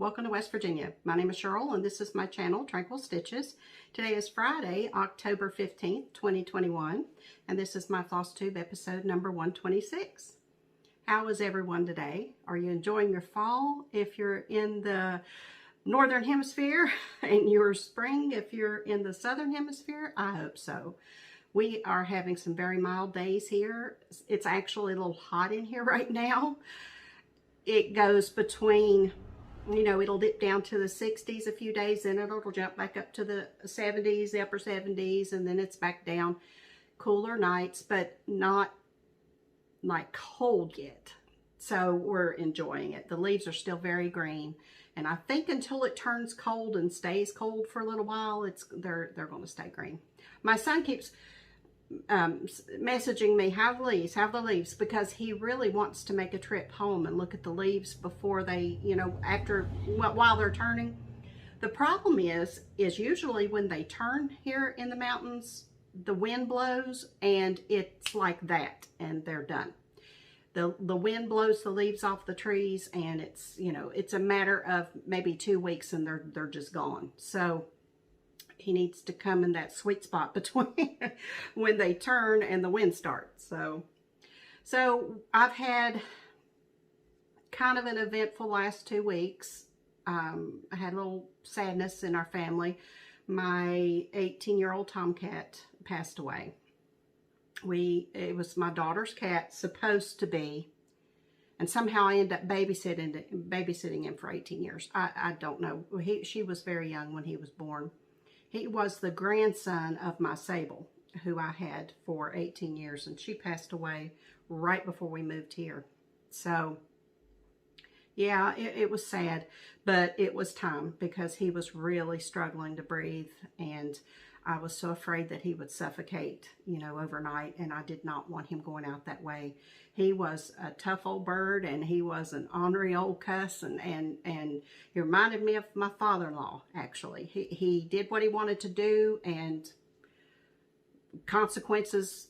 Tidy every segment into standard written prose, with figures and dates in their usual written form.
welcome to West Virginia. My name is Cheryl and this is my channel, Tranquil Stitches. Today is Friday, October 15th, 2021, and this is my FlossTube episode number 126. How is everyone today? Are you enjoying your fall if you're in the Northern Hemisphere, and your spring if you're in the Southern Hemisphere? I hope so. We are having some very mild days here. It's actually a little hot in here right now. It goes between, you know, it'll dip down to the 60s a few days, then it'll jump back up to the 70s, the upper 70s, and then it's back down. Cooler nights, but not like cold yet. So we're enjoying it. The leaves are still very green, and I think until it turns cold and stays cold for a little while, they're going to stay green. My son keeps messaging me, have the leaves, because he really wants to make a trip home and look at the leaves before they, you know, while they're turning. The problem is usually when they turn here in the mountains, the wind blows and it's like that and they're done. The wind blows the leaves off the trees, and it's, you know, it's a matter of maybe 2 weeks and they're just gone. So he needs to come in that sweet spot between when they turn and the wind starts. So I've had kind of an eventful last 2 weeks. I had a little sadness in our family. My 18-year-old tomcat passed away. It was my daughter's cat, supposed to be, and somehow I ended up babysitting him for 18 years. I don't know. She was very young when he was born. He was the grandson of my Sable, who I had for 18 years, and she passed away right before we moved here. So, yeah, it was sad, but it was time because he was really struggling to breathe, and I was so afraid that he would suffocate, you know, overnight, and I did not want him going out that way. He was a tough old bird, and he was an ornery old cuss, and he reminded me of my father-in-law, actually. He did what he wanted to do, and consequences,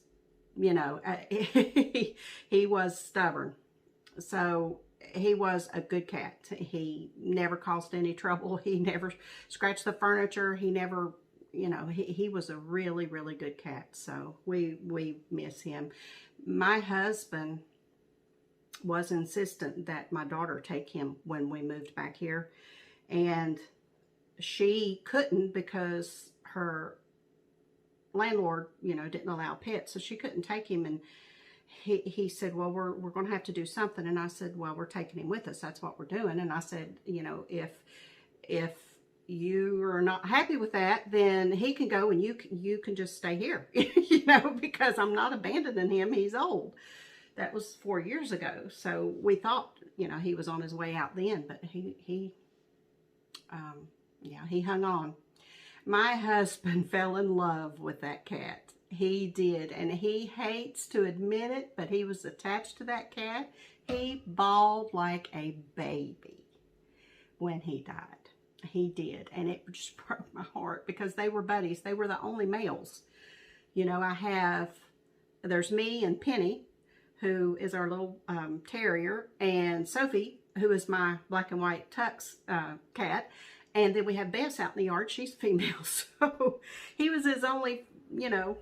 you know, he was stubborn. So he was a good cat. He never caused any trouble. He never scratched the furniture. He never, you know, he was a really, really good cat. So we miss him. My husband was insistent that my daughter take him when we moved back here, and she couldn't because her landlord, you know, didn't allow pets, so she couldn't take him. And he said, well, we're going to have to do something. And I said, well, we're taking him with us. That's what we're doing. And I said, you know, if you are not happy with that, then he can go and you can just stay here, you know, because I'm not abandoning him. He's old. That was 4 years ago. So we thought, you know, he was on his way out then, but he hung on. My husband fell in love with that cat. He did, and he hates to admit it, but he was attached to that cat. He bawled like a baby when he died. He did, and it just broke my heart because they were buddies. They were the only males. You know, there's me and Penny, who is our little terrier, and Sophie, who is my black and white Tux cat, and then we have Bess out in the yard. She's female, so he was his only, you know,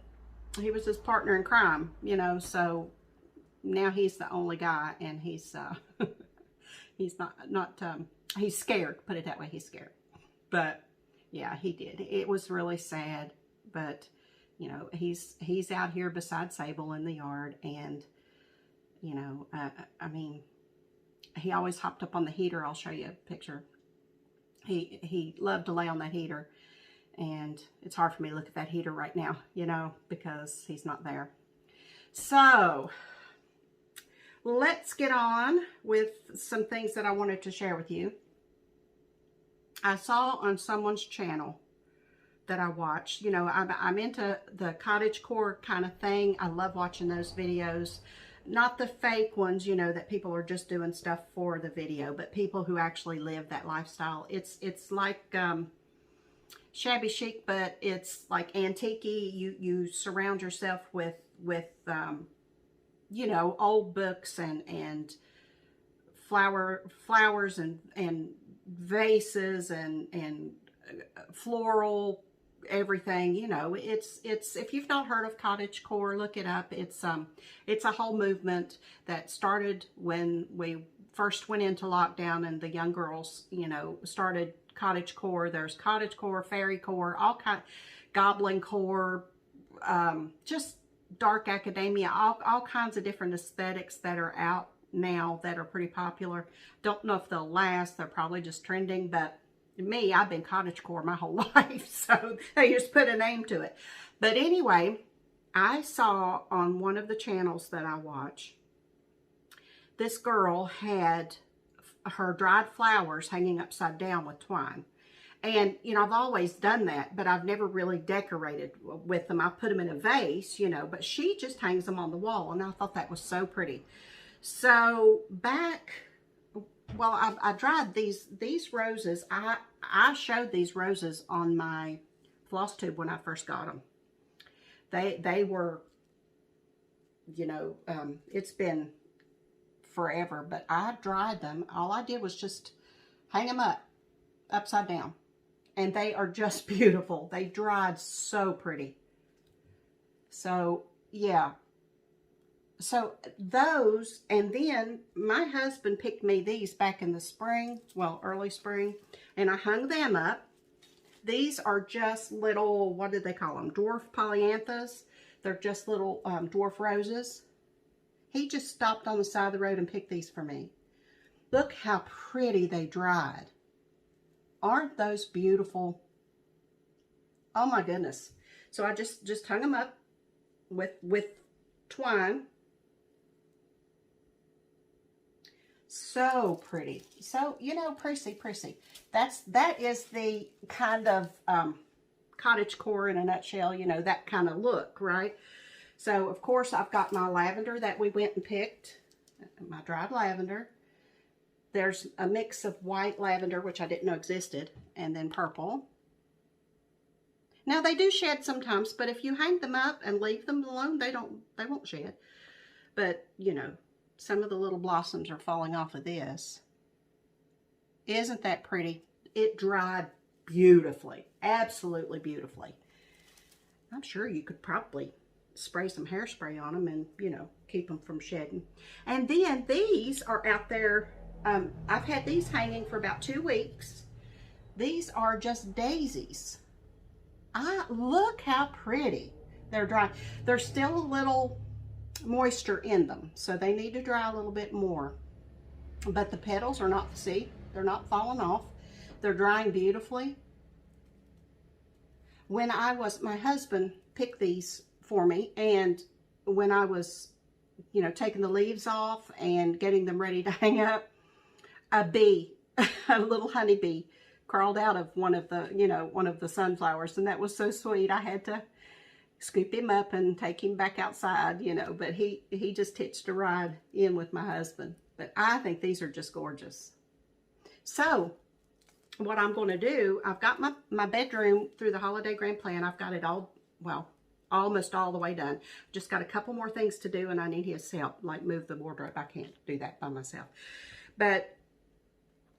he was his partner in crime, you know, so now he's the only guy, and he's he's scared, put it that way. He's scared. But yeah, he did. It was really sad, but you know, he's out here beside Sable in the yard, and you know, I mean, he always hopped up on the heater. I'll show you a picture. He loved to lay on that heater, and it's hard for me to look at that heater right now, you know, because he's not there. So let's get on with some things that I wanted to share with you. I saw on someone's channel that I watched, you know, I'm into the cottage core kind of thing. I love watching those videos. Not the fake ones, you know, that people are just doing stuff for the video, but people who actually live that lifestyle. It's like shabby chic, but it's like antique-y. You surround yourself with you know, old books and flowers and vases and floral everything. You know, it's if you've not heard of cottage core, look it up. It's a whole movement that started when we first went into lockdown and the young girls, you know, started cottage core. There's cottage core, fairy core, all kind, goblin core, just dark academia, all kinds of different aesthetics that are out now that are pretty popular. Don't know if they'll last. They're probably just trending, but me, I've been cottage core my whole life, so they just put a name to it. But anyway, I saw on one of the channels that I watch, this girl had her dried flowers hanging upside down with twine. And, you know, I've always done that, but I've never really decorated with them. I put them in a vase, you know, but she just hangs them on the wall, and I thought that was so pretty. So well, I dried these roses. I showed these roses on my FlossTube when I first got them. They were, you know, it's been forever, but I dried them. All I did was just hang them up upside down, and they are just beautiful. They dried so pretty. So yeah, so those, and then my husband picked me these back in the spring, well, early spring, and I hung them up. These are just little, what do they call them, dwarf polyanthas. They're just little dwarf roses. He just stopped on the side of the road and picked these for me. Look how pretty they dried. Aren't those beautiful? Oh my goodness. So I just hung them up with twine. So pretty. So, you know, prissy. That is the kind of cottage core in a nutshell, you know, that kind of look, right? So, of course, I've got my lavender that we went and picked, my dried lavender. There's a mix of white lavender, which I didn't know existed, and then purple. Now, they do shed sometimes, but if you hang them up and leave them alone, they won't shed. But, you know, some of the little blossoms are falling off of this. Isn't that pretty? It dried beautifully, absolutely beautifully. I'm sure you could probably spray some hairspray on them and, you know, keep them from shedding. And then these are out there. I've had these hanging for about 2 weeks. These are just daisies. Look how pretty they're dry. There's still a little moisture in them, so they need to dry a little bit more. But the petals are not, see, they're not falling off. They're drying beautifully. When my husband picked these for me, and when I was, you know, taking the leaves off and getting them ready to hang up, a bee, a little honeybee, crawled out of one of the sunflowers, and that was so sweet. I had to scoop him up and take him back outside, you know, but he just hitched a ride in with my husband. But I think these are just gorgeous. So what I'm going to do, I've got my bedroom through the holiday grand plan. I've got it all, well, almost all the way done. Just got a couple more things to do, and I need his help, like move the wardrobe. I can't do that by myself. But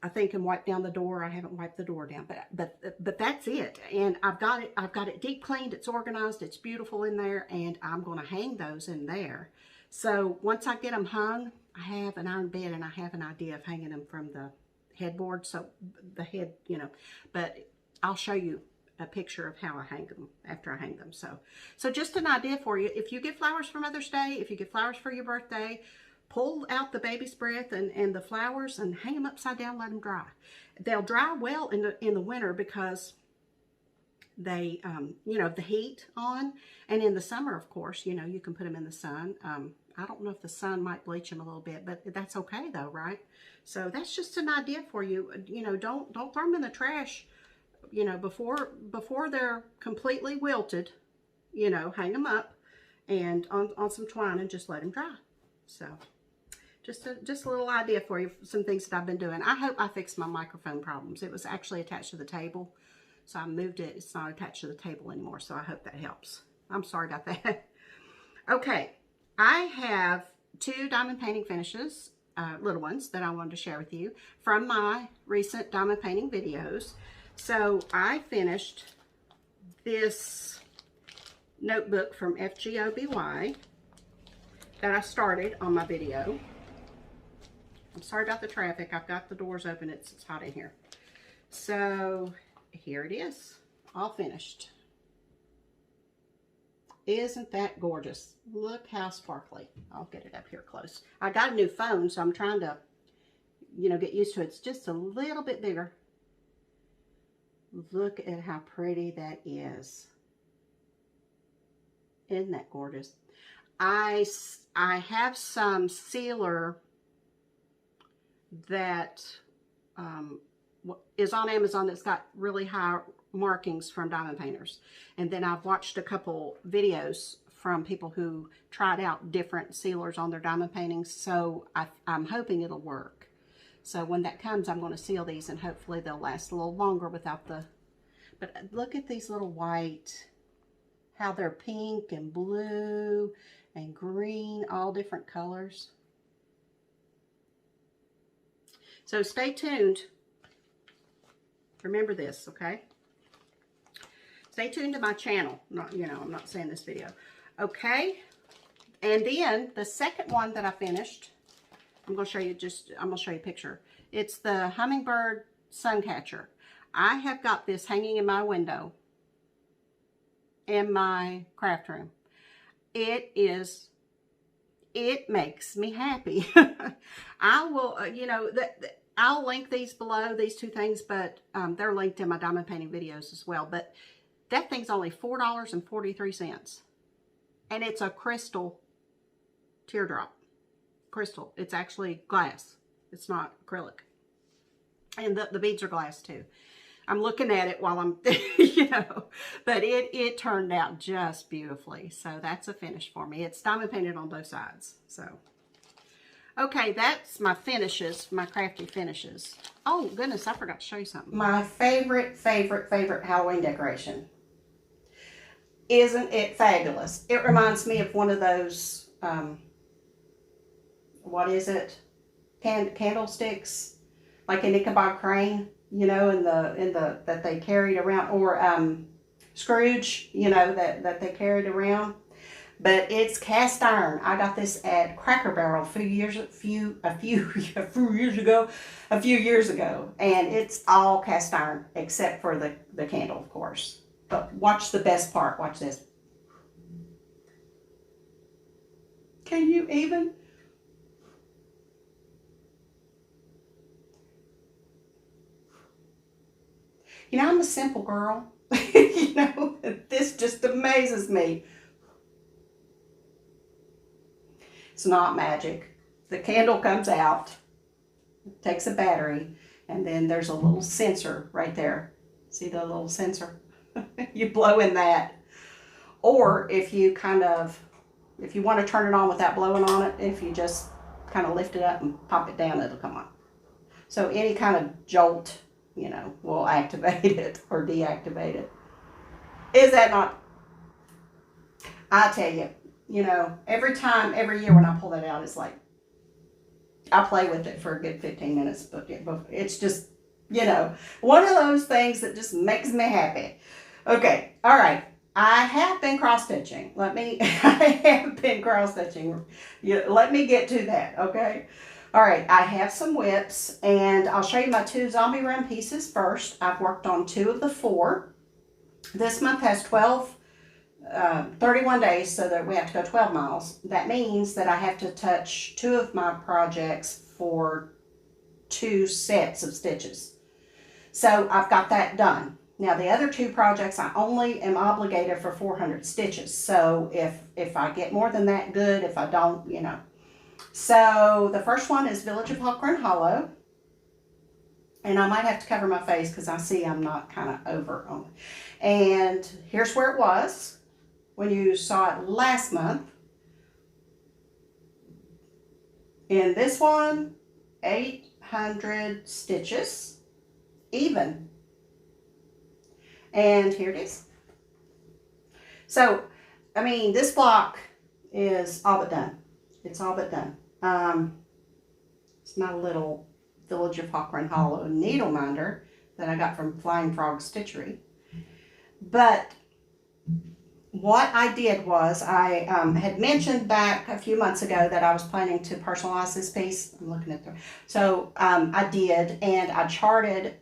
I think and wipe down the door. I haven't wiped the door down, but that's it. And I've got it deep cleaned. It's organized. It's beautiful in there, and I'm going to hang those in there. So once I get them hung, I have an iron bed, and I have an idea of hanging them from the headboard. So the head, you know, but I'll show you a picture of how I hang them after I hang them. So just an idea for you. If you get flowers for Mother's Day, if you get flowers for your birthday, pull out the baby's breath and the flowers and hang them upside down, let them dry. They'll dry well in the winter because they, you know, the heat on. And in the summer, of course, you know, you can put them in the sun. I don't know if the sun might bleach them a little bit, but that's okay though, right? So that's just an idea for you. You know, don't throw them in the trash, you know, before they're completely wilted. You know, hang them up and on some twine and just let them dry. So just a little idea for you, some things that I've been doing. I hope I fixed my microphone problems. It was actually attached to the table, so I moved it. It's not attached to the table anymore, so I hope that helps. I'm sorry about that. Okay, I have 2 diamond painting finishes. little ones that I wanted to share with you from my recent diamond painting videos. So I finished this notebook from FGOBY that I started on my video. I'm sorry about the traffic. I've got the doors open. It's hot in here. So here it is, all finished. Isn't that gorgeous? Look how sparkly. I'll get it up here close. I got a new phone, so I'm trying to, you know, get used to it. It's just a little bit bigger. Look at how pretty that is. Isn't that gorgeous? I have some sealer that is on Amazon that's got really high markings from diamond painters. And then I've watched a couple videos from people who tried out different sealers on their diamond paintings. So I'm hoping it'll work. So when that comes, I'm going to seal these and hopefully they'll last a little longer without the... But look at these little white, how they're pink and blue and green, all different colors. So stay tuned. Remember this, okay? Stay tuned to my channel. Not, you know, I'm not saying this video. Okay? And then the second one that I finished, I'm going to show you a picture. It's the hummingbird sun catcher. I have got this hanging in my window in my craft room. It makes me happy. I will, you know, I'll link these below, these two things, but they're linked in my diamond painting videos as well. But that thing's only $4.43. And it's a crystal teardrop. Crystal. It's actually glass. It's not acrylic. And the beads are glass too. I'm looking at it while I'm, you know, but it turned out just beautifully. So that's a finish for me. It's diamond painted on both sides. So, okay, that's my finishes, my crafty finishes. Oh, goodness, I forgot to show you something. My favorite Halloween decoration. Isn't it fabulous? It reminds me of one of those, what is it? Candlesticks, like an Ichabod Crane. You know, in the that they carried around, or Scrooge, you know, that they carried around. But it's cast iron. I got this at Cracker Barrel a few years ago, and it's all cast iron except for the candle, of course. But watch the best part. Watch this. Can you even? You know, I'm a simple girl. You know, this just amazes me. It's not magic. The candle comes out, takes a battery, and then there's a little sensor right there. See the little sensor? You blow in that. Or if you want to turn it on without blowing on it, if you just kind of lift it up and pop it down, it'll come on. So any kind of jolt, you know, will activate it or deactivate it. Is that not? I tell you, you know, every year when I pull that out, it's like, I play with it for a good 15 minutes, but it's just, you know, one of those things that just makes me happy. Okay, all right. I have been cross-stitching. Let me get to that, okay? All right, I have some whips, and I'll show you my 2 zombie run pieces first. I've worked on 2 of the 4. This month has 31 days, so that we have to go 12 miles. That means that I have to touch 2 of my projects for 2 sets of stitches. So I've got that done. Now the other 2 projects, I only am obligated for 400 stitches. So if I get more than that, good. If I don't, you know. So the first one is Village of Hawkern Hollow. And I might have to cover my face because I see I'm not kind of over on it. And here's where it was when you saw it last month. In this one, 800 stitches, even. And here it is. So, I mean, this block is all but done. It's all but done. It's my little Village of Hawk Run Hollow needle minder that I got from Flying Frog Stitchery. But what I did was I had mentioned back a few months ago that I was planning to personalize this piece. I'm looking at the, so I did, and I charted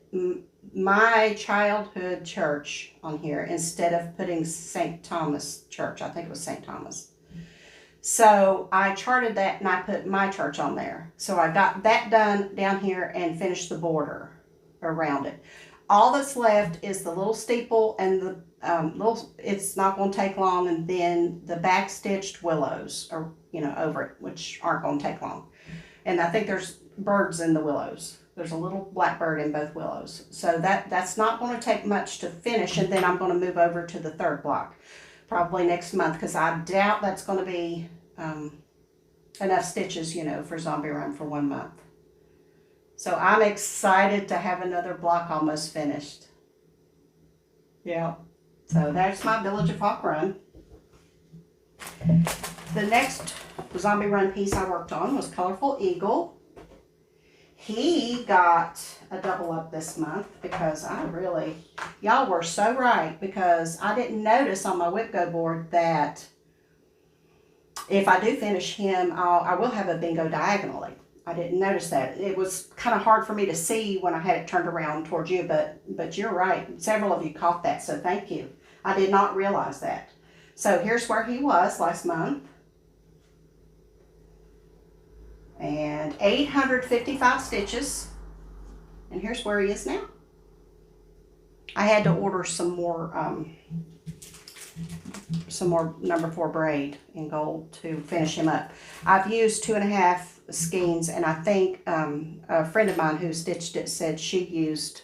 my childhood church on here instead of putting St. Thomas Church. I think it was St. Thomas. So I charted that and I put my church on there. So I got that done down here and finished the border around it. All that's left is the little steeple and the it's not going to take long, and then the backstitched willows are, over it, which aren't going to take long. And I think there's birds in the willows. There's a little blackbird in both willows. So that's not going to take much to finish, and then I'm going to move over to the third block probably next month, because I doubt that's going to be enough stitches, for Zombie Run for 1 month. So I'm excited to have another block almost finished. Yeah. So that's my Village of Hawk Run. The next Zombie Run piece I worked on was Colorful Eagle. He got a double up this month because y'all were so right, because I didn't notice on my whip go board that if I do finish him, I will have a bingo diagonally. I didn't notice that. It was kind of hard for me to see when I had it turned around towards you, but you're right. Several of you caught that, so thank you. I did not realize that. So here's where he was last month. And 855 stitches. And here's where he is now. I had to order some more number 4 braid in gold to finish him up. I've used 2.5 skeins, and I think a friend of mine who stitched it said she used,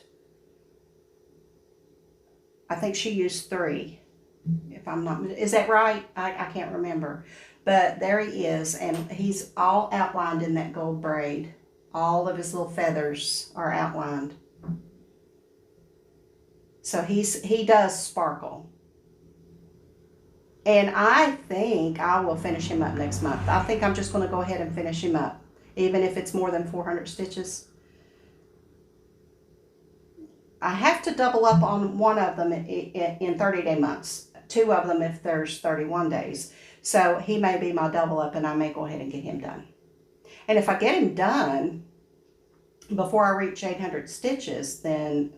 I think she used 3, if I'm not, is that right? I can't remember. But there he is, and he's all outlined in that gold braid. All of his little feathers are outlined. So he does sparkle. And I think I will finish him up next month. I think I'm just going to go ahead and finish him up, even if it's more than 400 stitches. I have to double up on one of them in 30-day months. 2 of them if there's 31 days. So he may be my double up, and I may go ahead and get him done. And if I get him done before I reach 800 stitches, then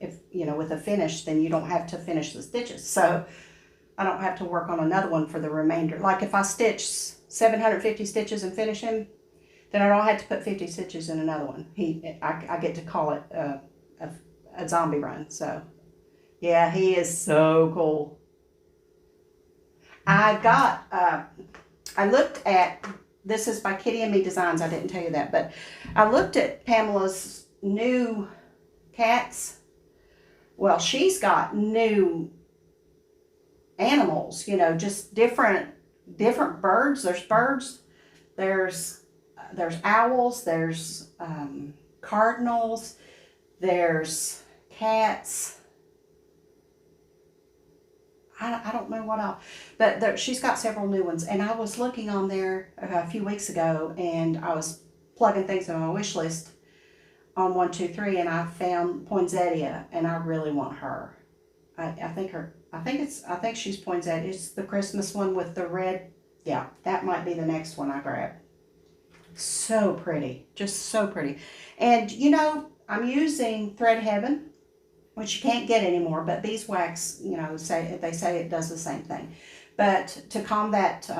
with a finish, then you don't have to finish the stitches. So I don't have to work on another one for the remainder. Like if I stitch 750 stitches and finish him, then I don't have to put 50 stitches in another one. I get to call it a zombie run. So yeah, he is so cool. I looked at, this is by Kitty and Me Designs, I didn't tell you that, but I looked at Pamela's new cats. Well, she's got new animals, just different birds. There's birds, there's owls, there's cardinals, there's cats. I don't know what else, but she's got several new ones. And I was looking on there a few weeks ago, and I was plugging things in my wish list on 123, and I found Poinsettia, and I really want her. I think she's Poinsettia. It's the Christmas one with the red. Yeah, that might be the next one I grab. So pretty, just so pretty. And I'm using Thread Heaven, which you can't get anymore, but beeswax, they say it does the same thing. But to calm that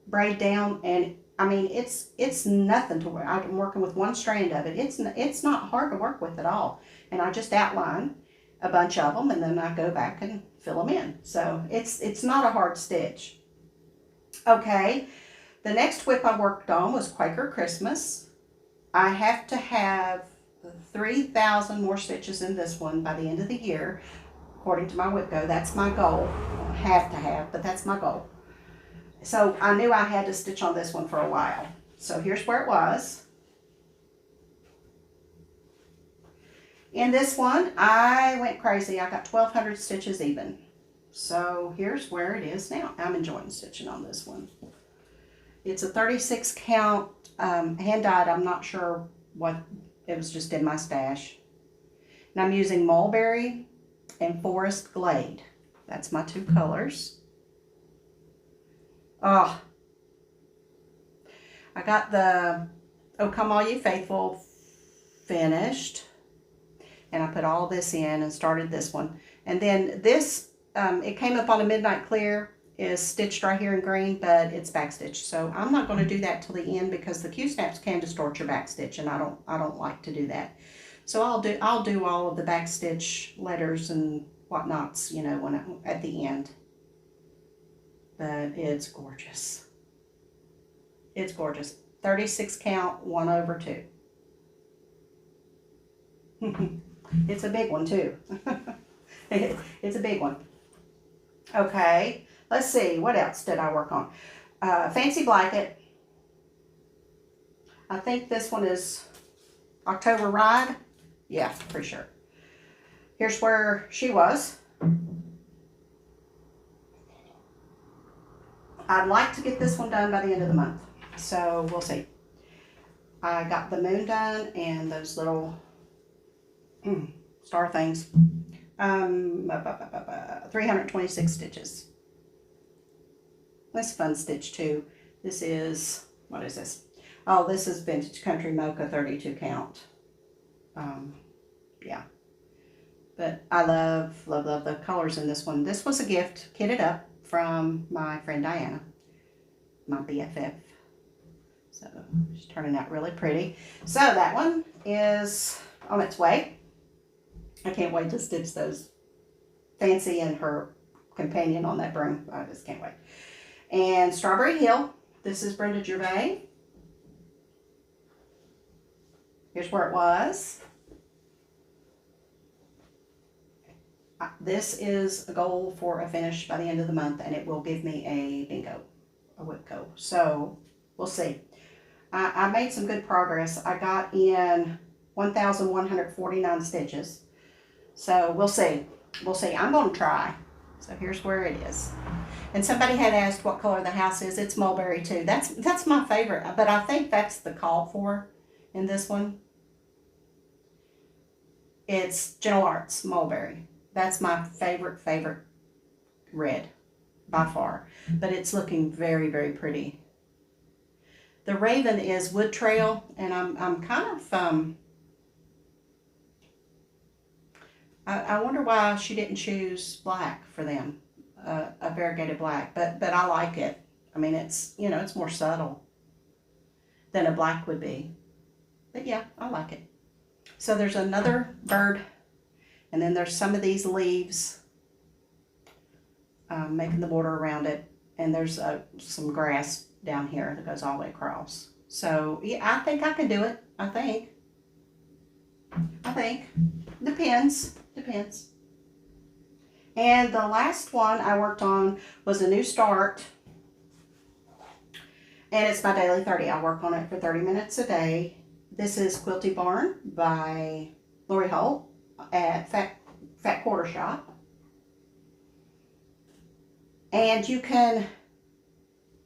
braid down, and I mean, it's nothing to work. I'm working with one strand of it. It's not hard to work with at all. And I just outline a bunch of them, and then I go back and fill them in. So it's not a hard stitch. Okay, the next whip I worked on was Quaker Christmas. I have to have 3,000 more stitches in this one by the end of the year, according to my whip go. That's my goal. I have to have, but that's my goal. So I knew I had to stitch on this one for a while. So here's where it was. In this one, I went crazy. I got 1,200 stitches even. So here's where it is now. I'm enjoying stitching on this one. It's a 36 count hand dyed. I'm not sure what, it was just in my stash. And I'm using Mulberry and Forest Glade. That's my two colors. Oh, I got the Oh Come All You Faithful finished. And I put all this in and started this one. And then this, it came up on a midnight clear, is stitched right here in green, but it's backstitch. So I'm not going to do that till the end because the Q-snaps can distort your backstitch, and I don't like to do that. So I'll do all of the backstitch letters and whatnots, you know, at the end. But it's gorgeous. It's gorgeous. 36 count, 1/2. It's a big one too. It's a big one. Okay, let's see. What else did I work on? Fancy Blanket. I think this one is October Ride. Yeah, pretty sure. Here's where she was. I'd like to get this one done by the end of the month. So we'll see. I got the moon done and those little star things. 326 stitches. That's fun stitch too. This is, what is this? Oh, this is Vintage Country Mocha 32 count. Yeah. But I love the colors in this one. This was a gift, kitted up, from my friend Diana, my BFF. So she's turning out really pretty. So that one is on its way. I can't wait to stitch those. Fancy and her companion on that broom. I just can't wait. And Strawberry Hill. This is Brenda Gervais. Here's where it was. This is a goal for a finish by the end of the month, and it will give me a bingo, a WIPCO. So we'll see. I made some good progress. I got in 1,149 stitches. So we'll see. We'll see. I'm going to try. So here's where it is. And somebody had asked what color the house is. It's mulberry too. That's my favorite. But I think that's the call for in this one. It's Gentle Arts mulberry. That's my favorite red by far. But it's looking very, very pretty. The Raven is Wood Trail, and I'm kind of I wonder why she didn't choose black for them, a variegated black, but I like it. I mean, it's, you know, it's more subtle than a black would be. But yeah, I like it. So there's another bird, and then there's some of these leaves making the border around it, and there's some grass down here that goes all the way across. So yeah, I think I can do it. I think. Depends. And the last one I worked on was a new start. And it's my daily 30. I work on it for 30 minutes a day. This is Quilty Barn by Lori Holt at Fat Quarter Shop. And you can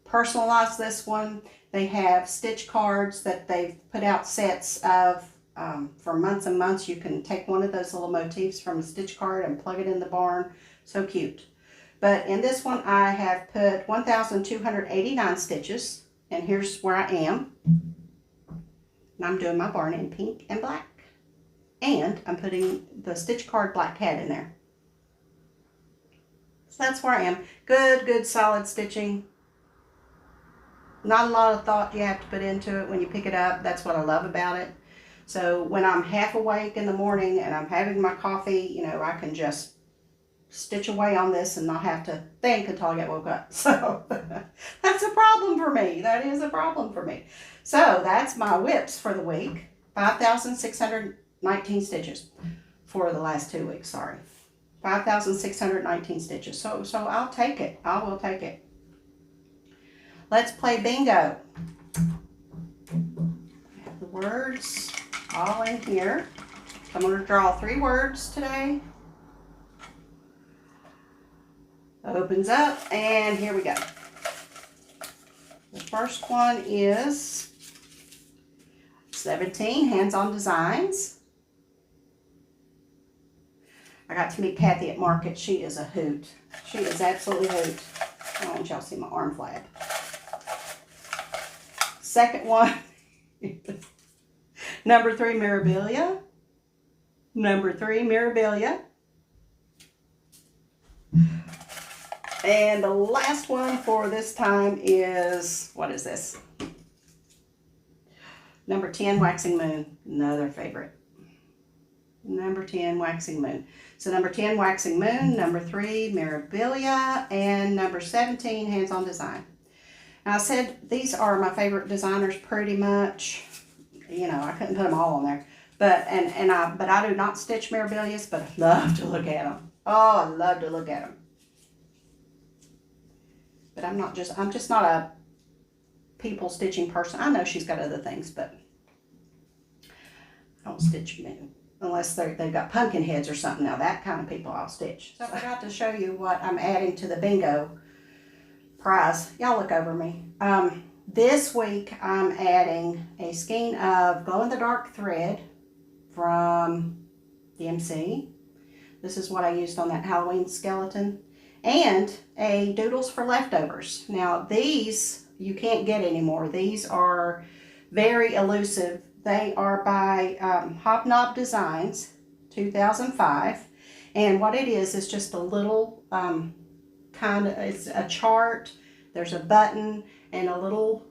personalize this one. They have stitch cards that they've put out sets of for months and months. You can take one of those little motifs from a stitch card and plug it in the barn. So cute. But in this one, I have put 1,289 stitches. And here's where I am. And I'm doing my barn in pink and black. And I'm putting the stitch card black cat in there. So that's where I am. Good, solid stitching. Not a lot of thought you have to put into it when you pick it up. That's what I love about it. So when I'm half awake in the morning and I'm having my coffee, you know, I can just stitch away on this and not have to think until I get woke up. So that's a problem for me. That is a problem for me. So that's my whips for the week. 5,619 stitches for the last 2 weeks, sorry. 5,619 stitches. So I'll take it. I will take it. Let's play bingo. I have the words all in here. I'm going to draw 3 words today. Opens up, and here we go. The first one is 17 Hands-On Designs. I got to meet Kathy at market. She is a hoot. She is absolutely a hoot. I don't want y'all to see my arm flap. Second one, number 3 Mirabilia. Number 3 Mirabilia. And the last one for this time is, what is this? Number 10 Waxing Moon. Another favorite. Number 10 Waxing Moon. So number 10 Waxing Moon, number 3 Mirabilia, and number 17 Hands-On Design. Now I said these are my favorite designers pretty much. You know, I couldn't put them all on there. But I do not stitch Mirabilias, but I love to look at them. Oh, I love to look at them. But I'm just not a people stitching person. I know she's got other things, but I don't stitch them unless they've got pumpkin heads or something. Now that kind of people I'll stitch. So I forgot to show you what I'm adding to the bingo prize. Y'all look over me. This week I'm adding a skein of glow-in-the-dark thread from DMC. This is what I used on that Halloween skeleton. And a Doodles for Leftovers. Now these you can't get anymore. These are very elusive. They are by Hobnob Designs, 2005. And what it is just a little it's a chart. There's a button and a little,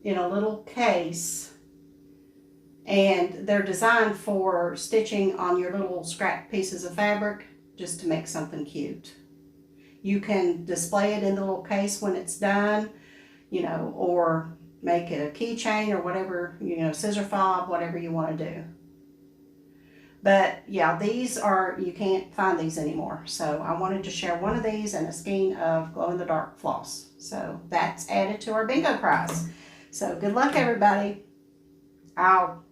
in a little case. And they're designed for stitching on your little scrap pieces of fabric, just to make something cute. You can display it in the little case when it's done, you know, or make it a keychain or whatever, you know, scissor fob, whatever you want to do. But yeah, these are, you can't find these anymore. So I wanted to share one of these and a skein of glow-in-the-dark floss. So that's added to our bingo prize. So good luck, everybody. I'll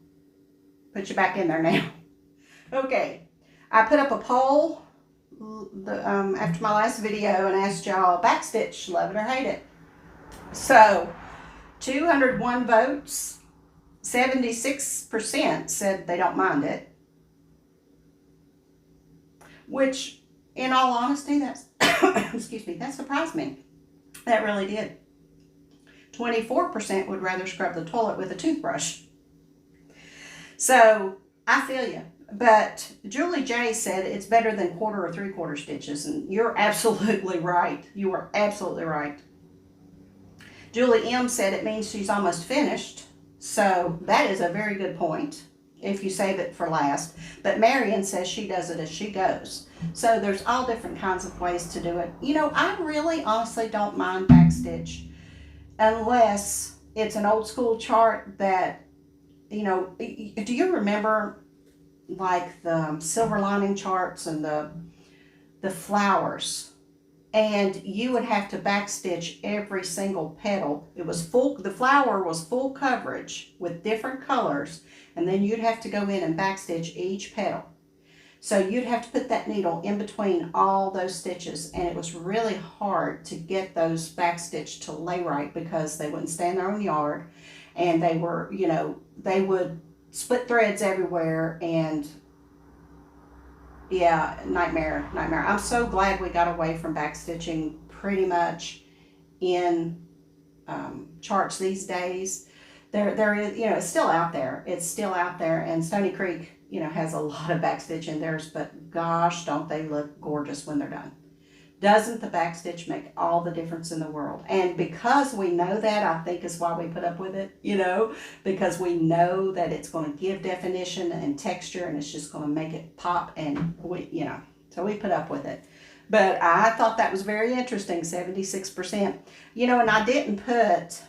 put you back in there now. Okay, I put up a poll after my last video and asked y'all, Backstitch, love it or hate it. So 201 votes, 76% said they don't mind it, which in all honesty, that's excuse me, that surprised me. That really did. 24% would rather scrub the toilet with a toothbrush. So I feel you. But Julie J said it's better than quarter or three-quarter stitches, and you're absolutely right. You are absolutely right. Julie M said it means she's almost finished, so that is a very good point if you save it for last. But Marion says she does it as she goes. So there's all different kinds of ways to do it. You know, I really honestly don't mind backstitch unless it's an old school chart that, you know, do you remember like the silver lining charts and the flowers, and you would have to backstitch every single petal. It was full, the flower was full coverage with different colors, and then you'd have to go in and backstitch each petal. So you'd have to put that needle in between all those stitches, and it was really hard to get those backstitched to lay right because they wouldn't stay in their own yard, and they were, you know, they would split threads everywhere, and yeah, nightmare. I'm so glad we got away from backstitching pretty much in charts these days. There is, you know, it's still out there. It's still out there, and Stony Creek, you know, has a lot of backstitch in theirs, but gosh, don't they look gorgeous when they're done. Doesn't the backstitch make all the difference in the world? And because we know that, I think is why we put up with it, you know, because we know that it's going to give definition and texture, and it's just going to make it pop, and we, you know, so we put up with it. But I thought that was very interesting, 76%. You know, and I didn't put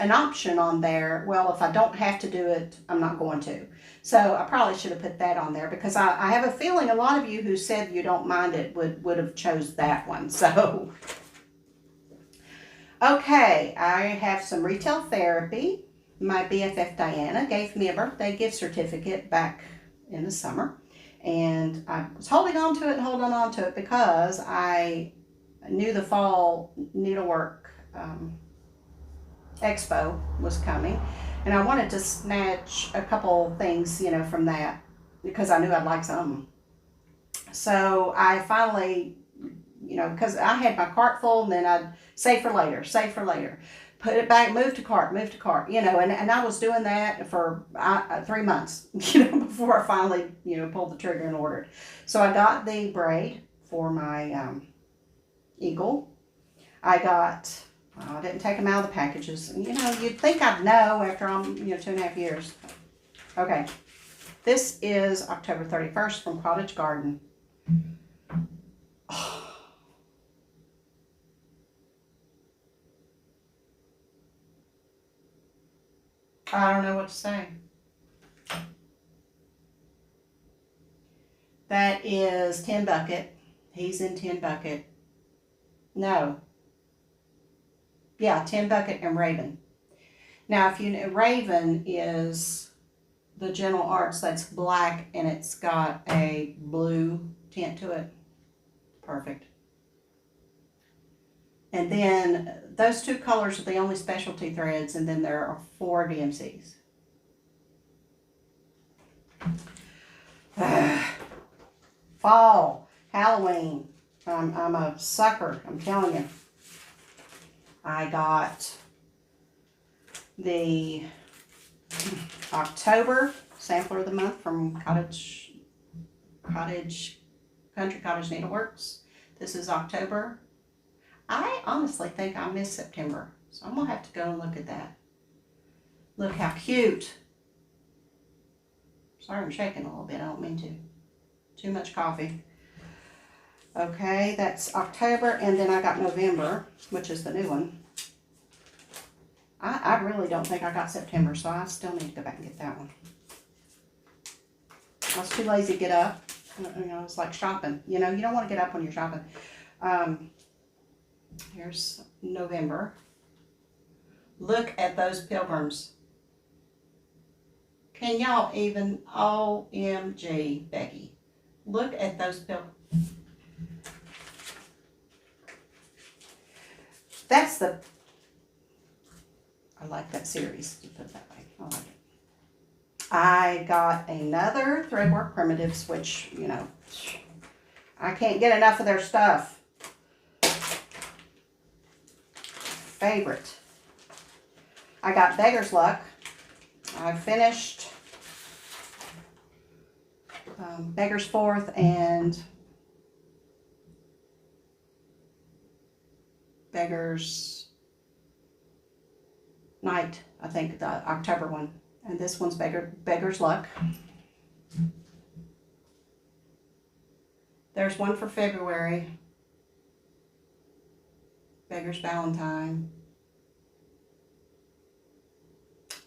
an option on there. Well, if I don't have to do it, I'm not going to. So I probably should have put that on there, because I have a feeling a lot of you who said you don't mind it would have chose that one. So, okay, I have some retail therapy. My BFF Diana gave me a birthday gift certificate back in the summer, and I was holding on to it because I knew the fall needlework expo was coming, and I wanted to snatch a couple things, you know, from that because I knew I'd like something. So I finally, you know, because I had my cart full, and then I'd save for later, put it back, move to cart, you know, and I was doing that for 3 months, you know, before I finally, you know, pulled the trigger and ordered. So I got the braid for my eagle. I didn't take them out of the packages. You know, you'd think I'd know after I'm, you know, 2.5 years. Okay. This is October 31st from Cottage Garden. Oh. I don't know what to say. That is Tin Bucket. He's in Tin Bucket. No. Yeah, Tin Bucket and Raven. Now, if you know, Raven is the Gentle Arts, that's black and it's got a blue tint to it. Perfect. And then those two colors are the only specialty threads, and then there are 4 DMCs. Fall, Halloween. I'm a sucker, I'm telling you. I got the October sampler of the month from Country Cottage Needleworks. This is October. I honestly think I missed September, so I'm gonna have to go and look at that. Look how cute. Sorry, I'm shaking a little bit. I don't mean to. Too much coffee. Okay, that's October, and then I got November, which is the new one. I really don't think I got September, so I still need to go back and get that one. I was too lazy to get up. You know, it's like shopping. You know, you don't want to get up when you're shopping. Here's November. Look at those pilgrims. Can y'all even, OMG, Becky. Look at those pilgrims. That's the, I like that series, to put it that way. I like it. I got another Threadwork Primitives, which, you know, I can't get enough of their stuff. Favorite. I got Beggar's Luck. I finished Beggar's Fourth and Beggar's Night, I think, the October one. And this one's Beggar's Luck. There's one for February. Beggar's Valentine.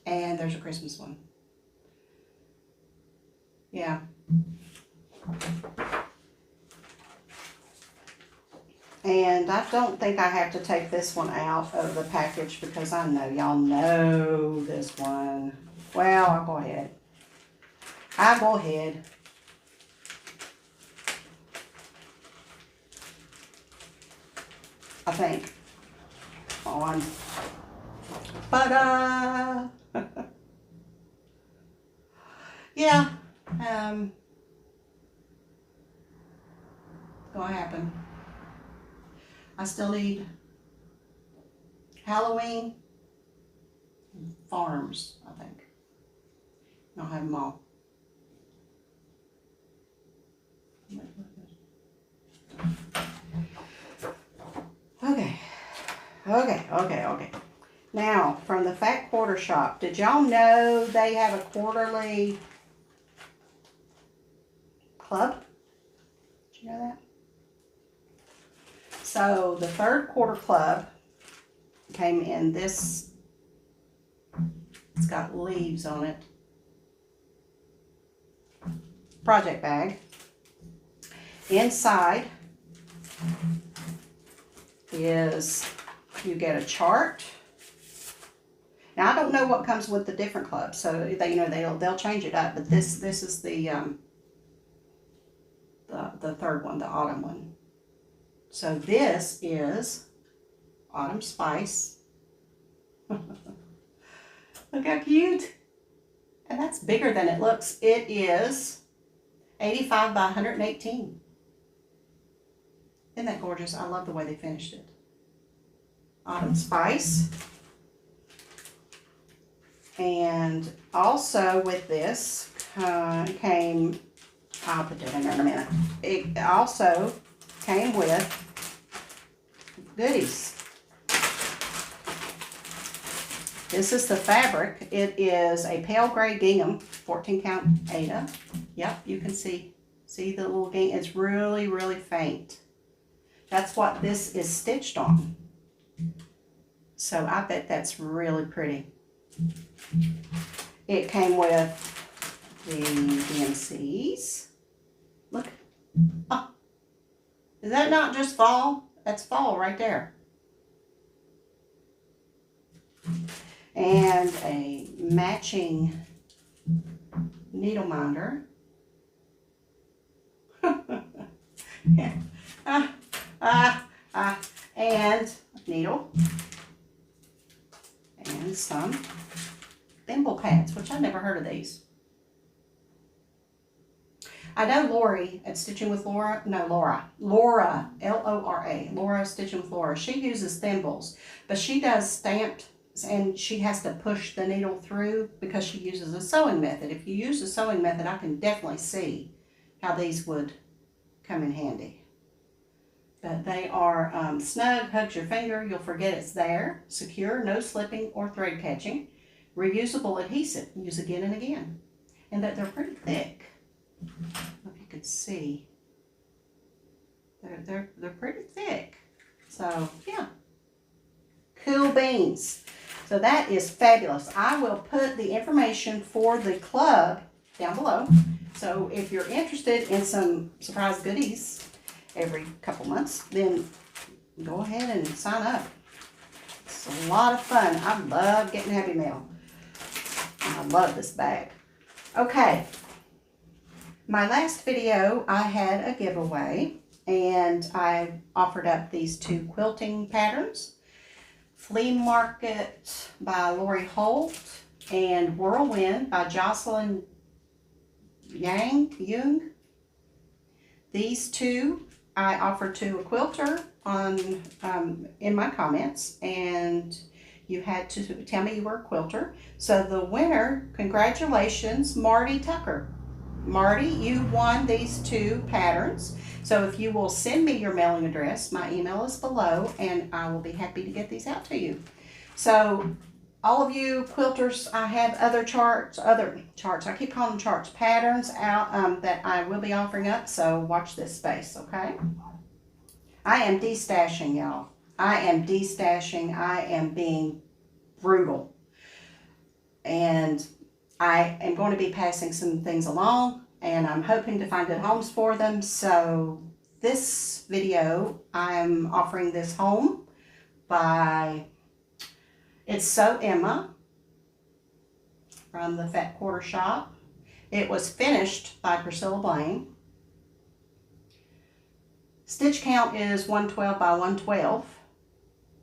And there's a Christmas one. Yeah. And I don't think I have to take this one out of the package because I know y'all know this one. Well, I'll go ahead. I'll go ahead. I think. On. But, yeah, gonna happen. I still need Halloween Farms, I think. I'll have them all. Okay. Now, from the Fat Quarter Shop, did y'all know they have a quarterly club? Did you know that? So, the third quarter club came in this, it's got leaves on it, project bag. Inside is, you get a chart. Now I don't know what comes with the different clubs, so they, you know, they'll change it up. But this is the third one, the autumn one. So this is Autumn Spice. Look how cute. And that's bigger than it looks. It is 85 by 118. Isn't that gorgeous? I love the way they finished it. Autumn Spice. And also with this came, I'll put that in there in a minute. It also came with goodies. This is the fabric. It is a pale gray gingham, 14 count Ada. Yep, you can see the little gingham. It's really, really faint. That's what this is stitched on. So I bet that's really pretty. It came with the DMCs. Look. Oh, is that not just fall? That's fall right there. And a matching needle minder. And needle. And some thimble pads, which I've never heard of these. I know Lori at Stitching with Laura, Laura, L-O-R-A, Laura Stitching with Laura. She uses thimbles, but she does stamped, and she has to push the needle through because she uses a sewing method. If you use a sewing method, I can definitely see how these would come in handy. But they are snug, hugs your finger, you'll forget it's there, secure, no slipping or thread catching, reusable adhesive, use again and again. And that they're pretty thick. I don't know if you can see. They're pretty thick. So yeah. Cool beans. So that is fabulous. I will put the information for the club down below. So if you're interested in some surprise goodies every couple months, then go ahead and sign up. It's a lot of fun. I love getting Happy Mail. I love this bag. Okay. My last video, I had a giveaway, and I offered up these 2 quilting patterns. Flea Market by Lori Holt and Whirlwind by Jocelyn Jung. These 2 I offered to a quilter on in my comments, and you had to tell me you were a quilter. So the winner, congratulations, Marty Tucker. Marty, you won these 2 patterns. So if you will send me your mailing address, my email is below, and I will be happy to get these out to you. So all of you quilters, I have other charts, I keep calling them charts, patterns out that I will be offering up. So watch this space, okay? I am destashing, y'all. I am destashing. I am being brutal. And I am going to be passing some things along, and I'm hoping to find good homes for them. So this video, I'm offering this home by It's So Emma from the Fat Quarter Shop. It was finished by Priscilla Blaine. Stitch count is 112 by 112,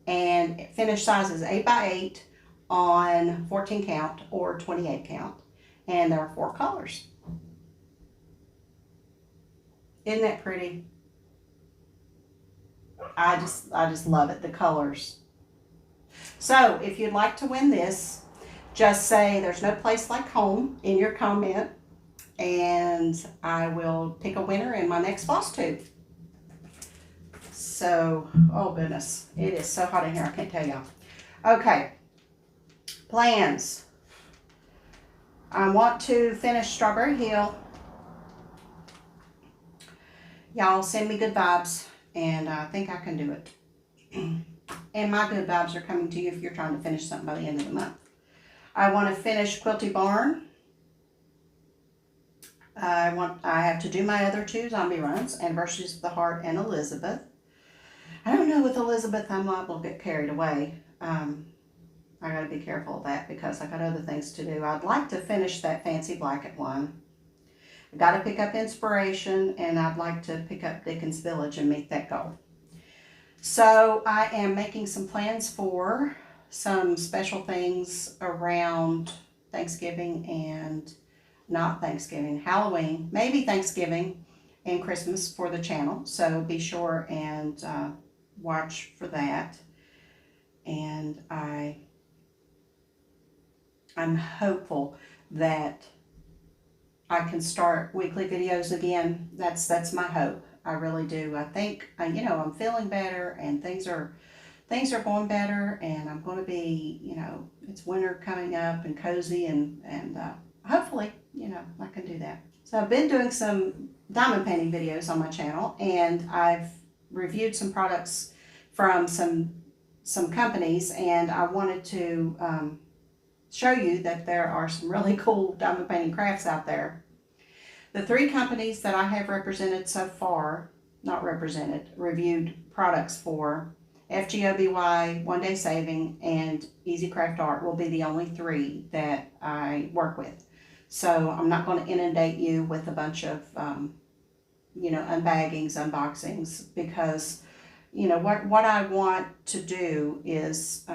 and finished size is 8 by 8 on 14 count or 28 count, and there are 4 colors. Isn't that pretty? I just love it, the colors. So if you'd like to win this, just say there's no place like home in your comment, and I will pick a winner in my next FlossTube. So, oh goodness, it is so hot in here, I can't tell y'all. Okay, plans. I want to finish Strawberry Hill. Y'all send me good vibes, and I think I can do it. And my good vibes are coming to you if you're trying to finish something by the end of the month. I want to finish Quilty Barn. I have to do my other 2 zombie runs, Anniversaries of the Heart and Elizabeth. I don't know with Elizabeth, I'm liable to get carried away. I got to be careful of that because I got other things to do. I'd like to finish that Fancy Blanket one. I've got to pick up Inspiration, and I'd like to pick up Dickens Village and meet that goal. So I am making some plans for some special things around Thanksgiving and not Thanksgiving, Halloween, maybe Thanksgiving and Christmas for the channel. So be sure and watch for that. And I'm hopeful that I can start weekly videos again. That's my hope. I really do. I think, you know, I'm feeling better and things are going better, and I'm going to be, you know, it's winter coming up and cozy, and hopefully, you know, I can do that. So I've been doing some diamond painting videos on my channel, and I've reviewed some products from some companies, and I wanted to show you that there are some really cool diamond painting crafts out there. The 3 companies that I have represented so far, reviewed products for, FGOBY, One Day Saving, and Easy Craft Art will be the only 3 that I work with. So I'm not going to inundate you with a bunch of, you know, unbaggings, unboxings, because, you know, what I want to do is,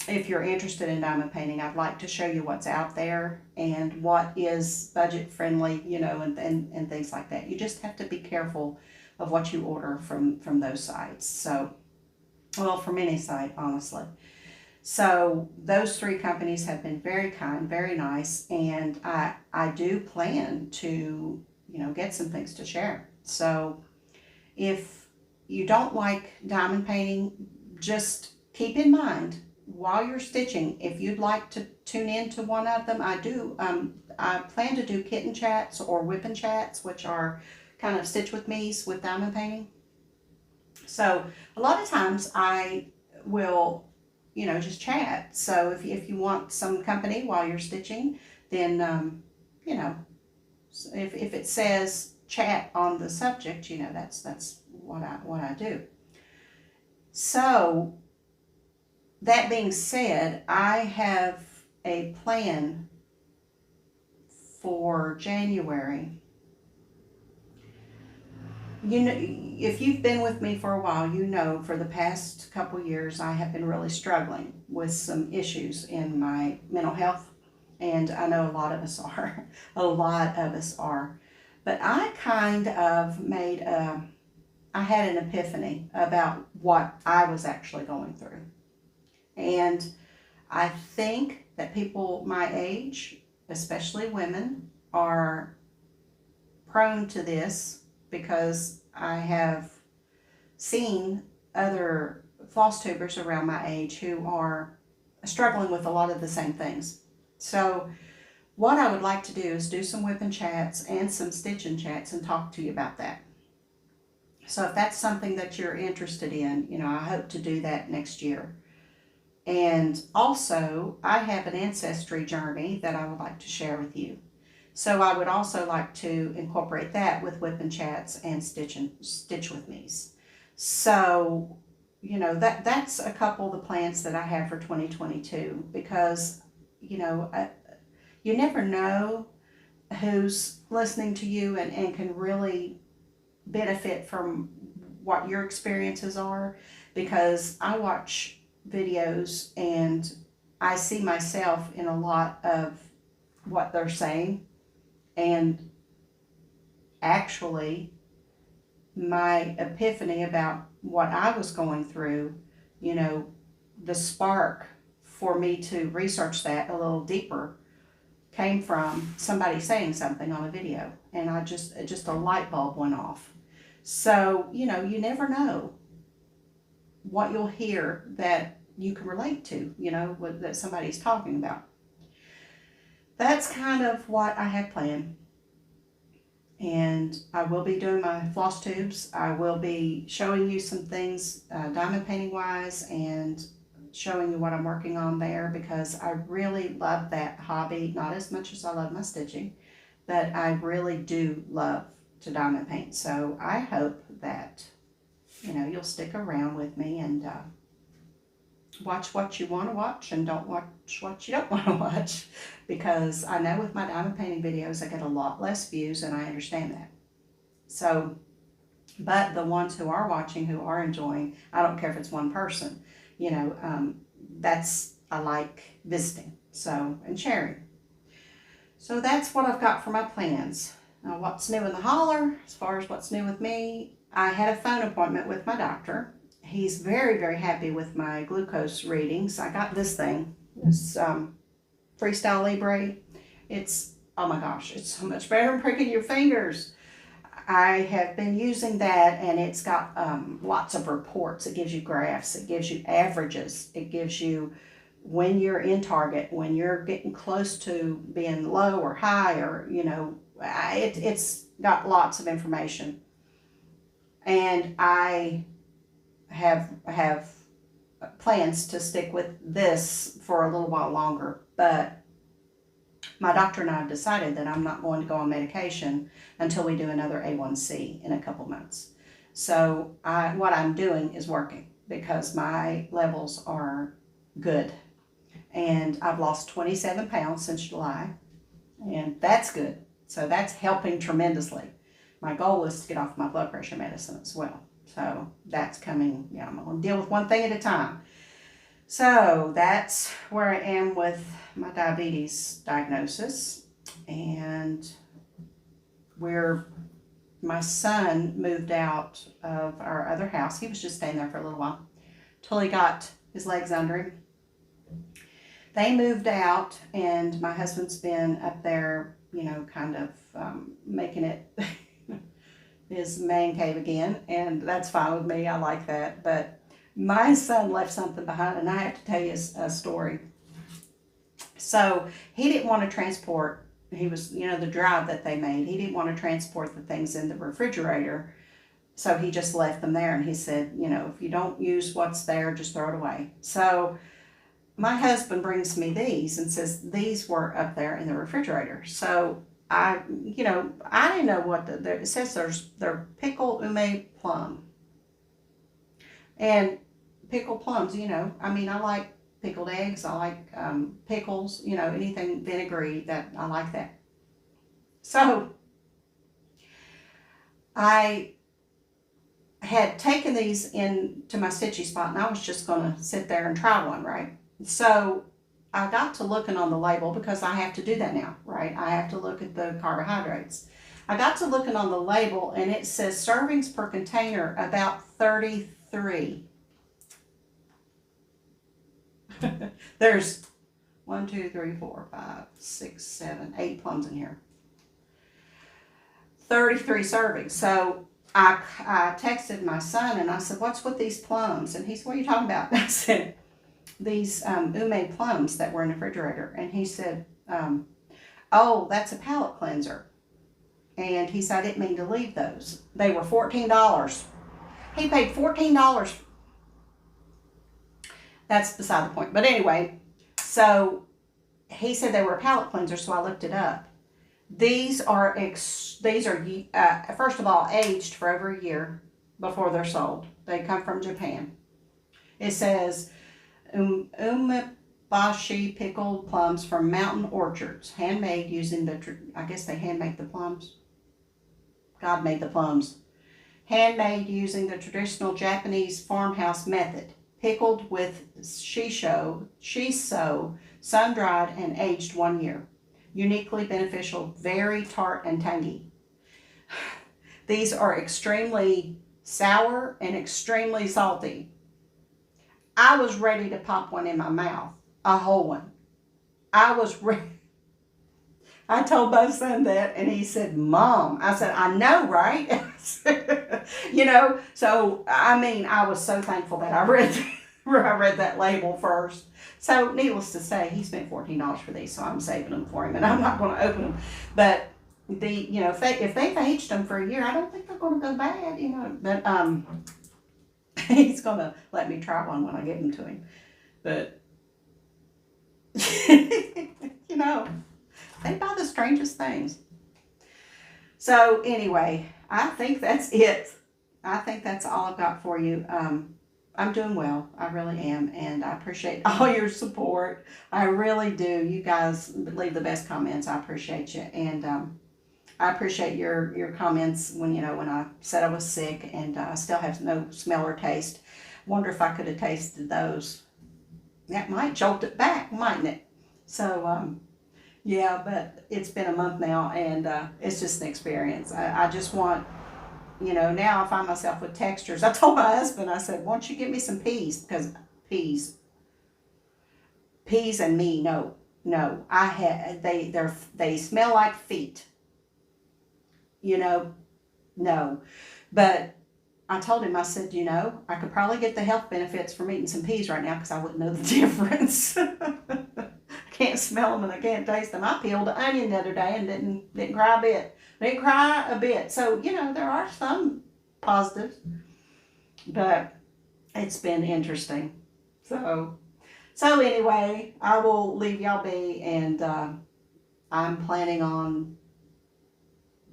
if you're interested in diamond painting, I'd like to show you what's out there and what is budget friendly, you know, and things like that. You just have to be careful of what you order from those sites. So, well, from any site, honestly. So those 3 companies have been very kind, very nice, and I do plan to, you know, get some things to share. So if you don't like diamond painting, just keep in mind, while you're stitching, if you'd like to tune in to one of them, I plan to do kitten chats or whipping chats, which are kind of stitch with me's with diamond painting. So a lot of times I will, you know, just chat. So if you want some company while you're stitching, then, you know, if it says chat on the subject, you know, that's what I do. So that being said, I have a plan for January. You know, if you've been with me for a while, you know for the past couple years I have been really struggling with some issues in my mental health, and I know a lot of us are. A lot of us are. But I kind of I had an epiphany about what I was actually going through. And I think that people my age, especially women, are prone to this because I have seen other floss tubers around my age who are struggling with a lot of the same things. So what I would like to do is do some whipping chats and some stitching chats and talk to you about that. So if that's something that you're interested in, you know, I hope to do that next year. And also, I have an ancestry journey that I would like to share with you. So I would also like to incorporate that with whipping chats and stitch with me's. So, you know, that's a couple of the plans that I have for 2022, because, you know, you never know who's listening to you and can really benefit from what your experiences are, because I watch videos and I see myself in a lot of what they're saying, and actually my epiphany about what I was going through, you know, the spark for me to research that a little deeper came from somebody saying something on a video, and I just a light bulb went off. So, you know, you never know what you'll hear that you can relate to, you know, that somebody's talking about. That's kind of what I have planned. And I will be doing my floss tubes. I will be showing you some things diamond painting wise, and showing you what I'm working on there, because I really love that hobby, not as much as I love my stitching, but I really do love to diamond paint. So I hope that, you know, you'll stick around with me and watch what you want to watch and don't watch what you don't want to watch, because I know with my diamond painting videos I get a lot less views, and I understand that. So, but the ones who are watching, who are enjoying, I don't care if it's one person, you know, I like visiting, so, and sharing. So that's what I've got for my plans. Now, what's new in the holler, as far as what's new with me, I had a phone appointment with my doctor. He's very, very happy with my glucose readings. I got this thing, this Freestyle Libre. It's, oh my gosh, it's so much better than pricking your fingers. I have been using that, and it's got lots of reports. It gives you graphs, it gives you averages, it gives you when you're in target, when you're getting close to being low or high, or, you know, it's got lots of information. And I have plans to stick with this for a little while longer, but my doctor and I have decided that I'm not going to go on medication until we do another A1C in a couple months. So what I'm doing is working, because my levels are good. And I've lost 27 pounds since July, and that's good. So that's helping tremendously. My goal is to get off my blood pressure medicine as well. So that's coming, you know, I'm going to deal with one thing at a time. So that's where I am with my diabetes diagnosis. And my son moved out of our other house. He was just staying there for a little while till he got his legs under him. They moved out, and my husband's been up there, you know, kind of making it his man cave again, and that's fine with me. I like that. But my son left something behind, and I have to tell you a story. So he didn't want to transport, he was, you know, the drive that they made, he didn't want to transport the things in the refrigerator, so he just left them there, and he said, you know, if you don't use what's there, just throw it away. So my husband brings me these and says these were up there in the refrigerator. So I didn't know what it says. They're pickle ume plum. And pickled plums, you know, I mean, I like pickled eggs. I like pickles, you know, anything vinegary, that I like that. So I had taken these into my stitchy spot, and I was just going to sit there and try one, right? So I got to looking on the label, because I have to do that now, right? I have to look at the carbohydrates. I got to looking on the label, and it says servings per container about 33. There's 1, 2, 3, 4, 5, 6, 7, 8 plums in here. 33 servings. So I texted my son, and I said, what's with these plums? And he said, what are you talking about? And I said, these ume plums that were in the refrigerator. And he said, oh, that's a palate cleanser. And he said, I didn't mean to leave those. They were $14. He paid $14. That's beside the point. But anyway, so he said they were a palate cleanser, so I looked it up. These are first of all, aged for over a year before they're sold. They come from Japan. It says umebashi pickled plums from mountain orchards, handmade using I guess they handmade the plums. God made the plums. Handmade using the traditional Japanese farmhouse method. Pickled with shiso, sun-dried and aged 1 year. Uniquely beneficial, very tart and tangy. These are extremely sour and extremely salty. I was ready to pop one in my mouth, a whole one. I was ready. I told my son that, and he said, Mom. I said, I know, right? You know, so, I mean, I was so thankful that I read that label first. So, needless to say, he spent $14 for these, so I'm saving them for him, and I'm not going to open them. But, if they've aged them for a year, I don't think they're going to go bad, you know. But, he's going to let me try one when I give them to him. But, you know, they buy the strangest things. So anyway, I think that's it. I think that's all I've got for you. I'm doing well. I really am. And I appreciate all your support. I really do. You guys leave the best comments. I appreciate you. And I appreciate your comments when I said I was sick and I still have no smell or taste. Wonder if I could have tasted those. that might jolt it back, mightn't it? So, yeah, but it's been a month now, and it's just an experience. I just want, you know, now I find myself with textures. I told my husband, I said, why don't you get me some peas? Because peas and me, no. I had, they smell like feet. You know, no. But I told him, I said, you know, I could probably get the health benefits from eating some peas right now because I wouldn't know the difference. I can't smell them and I can't taste them. I peeled an onion the other day and didn't cry a bit. Didn't cry a bit. So, you know, there are some positives, but it's been interesting. So anyway, I will leave y'all be, and I'm planning on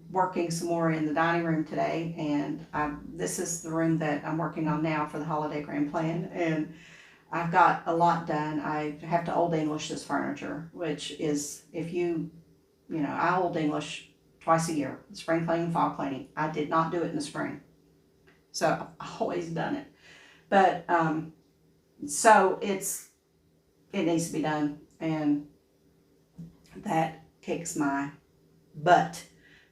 working some more in the dining room today, and this is the room that I'm working on now for the holiday grand plan, and I've got a lot done. I have to Old English this furniture, which is, if you know, I Old English twice a year, spring cleaning, fall cleaning. I did not do it in the spring, so I've always done it, but so it needs to be done, and that kicks my butt.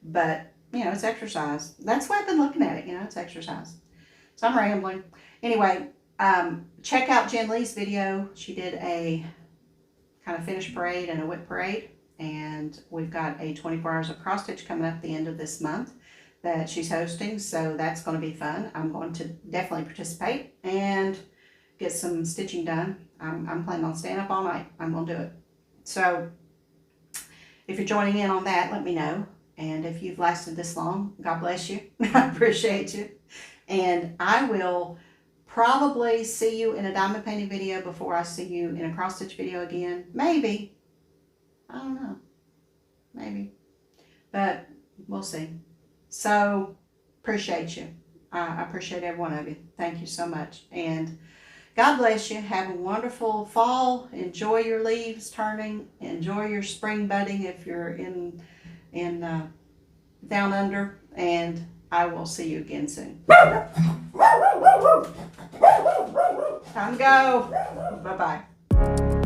But, you know, it's exercise. That's why I've been looking at it, you know, it's exercise. So I'm rambling. Anyway, check out Jen Lee's video. She did a kind of finish parade and a whip parade. And we've got a 24 hours of cross stitch coming up at the end of this month that she's hosting. So that's going to be fun. I'm going to definitely participate and get some stitching done. I'm planning on staying up all night. I'm going to do it. So if you're joining in on that, let me know. And if you've lasted this long, God bless you. I appreciate you. And I will probably see you in a diamond painting video before I see you in a cross stitch video again. Maybe. I don't know. Maybe. But we'll see. So, appreciate you. I appreciate every one of you. Thank you so much. And God bless you. Have a wonderful fall. Enjoy your leaves turning. Enjoy your spring budding if you're in down under, and I will see you again soon. Time to go. Bye-bye.